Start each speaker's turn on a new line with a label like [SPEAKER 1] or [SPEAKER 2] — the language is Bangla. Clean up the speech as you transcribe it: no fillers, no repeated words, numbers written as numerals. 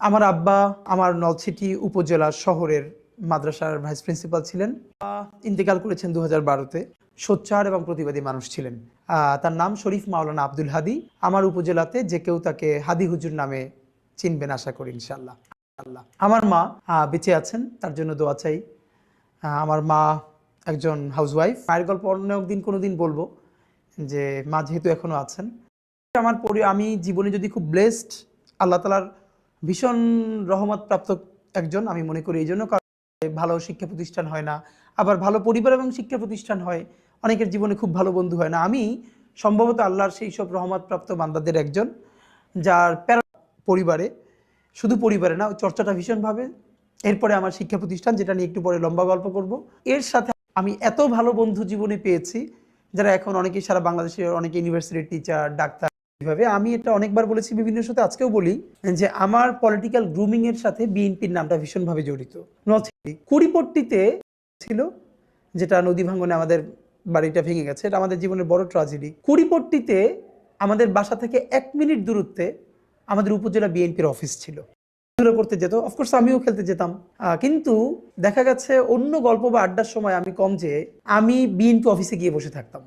[SPEAKER 1] আমার আব্বা আমার নলছিটি উপজেলা শহরের মাদ্রাসার ভাইস প্রিন্সিপাল ছিলেন। ইন্তেকাল করেছেন 2012-তে। সোচ্চার এবং প্রতিবাদী মানুষ ছিলেন। তার নাম শরীফ মাওলানা আব্দুল হাদি। আমার উপজেলাতে যে কেউ তাকে হাদি হুজুর নামে চিনবেন আশা করি ইনশাআল্লাহ। আমার মা বেঁচে আছেন, তার জন্য দোয়া চাই। আমার মা একজন হাউসওয়াইফ। মায়ের গল্প অন্য একদিন কোনোদিন বলবো, যে মা যেহেতু এখনো আছেন। আমি জীবনে যদি খুব ব্লেসড, আল্লাহ তালার ভীষণ রহমত প্রাপ্ত একজন আমি মনে করি। এই জন্য কারণ ভালো শিক্ষা প্রতিষ্ঠান হয় না, আবার ভালো পরিবার এবং শিক্ষা প্রতিষ্ঠান হয়, অনেকের জীবনে খুব ভালো বন্ধু হয় না। আমি সম্ভবত আল্লাহর সেই সব রহমত প্রাপ্ত বান্দাদের একজন, যার পরিবারে, শুধু পরিবারে না, চর্চাটা ভীষণভাবে। এরপরে আমার শিক্ষা প্রতিষ্ঠান, যেটা নিয়ে একটু পরে লম্বা গল্প করব। এর সাথে আমি এত ভালো বন্ধু জীবনে পেয়েছি, যারা এখন অনেকেই সারা বাংলাদেশের অনেকে ইউনিভার্সিটির টিচার, ডাক্তার। এইভাবে আমি এটা অনেকবার বলেছি বিভিন্ন সাথে, আজকেও বলি, যে আমার পলিটিক্যাল গ্রুমিং এর সাথে বিএনপির নামটা ভীষণভাবে জড়িত। কুড়িপট্টিতে ছিল, যেটা নদী ভাঙ্গনে আমাদের বাড়িটা ভেঙে গেছে, এটা আমাদের জীবনের বড় ট্র্যাজেডি। কুড়িপট্টিতে আমাদের বাসা থেকে 1 মিনিট দূরত্বে আমাদের উপজেলা বিএনপির অফিস ছিল। করতে যেত, অফকোর্স আমিও খেলতে যেতাম। কিন্তু দেখা গেছে অন্য গল্প বা আড্ডার সময় আমি কম, যে আমি বিএনপি অফিসে গিয়ে বসে থাকতাম।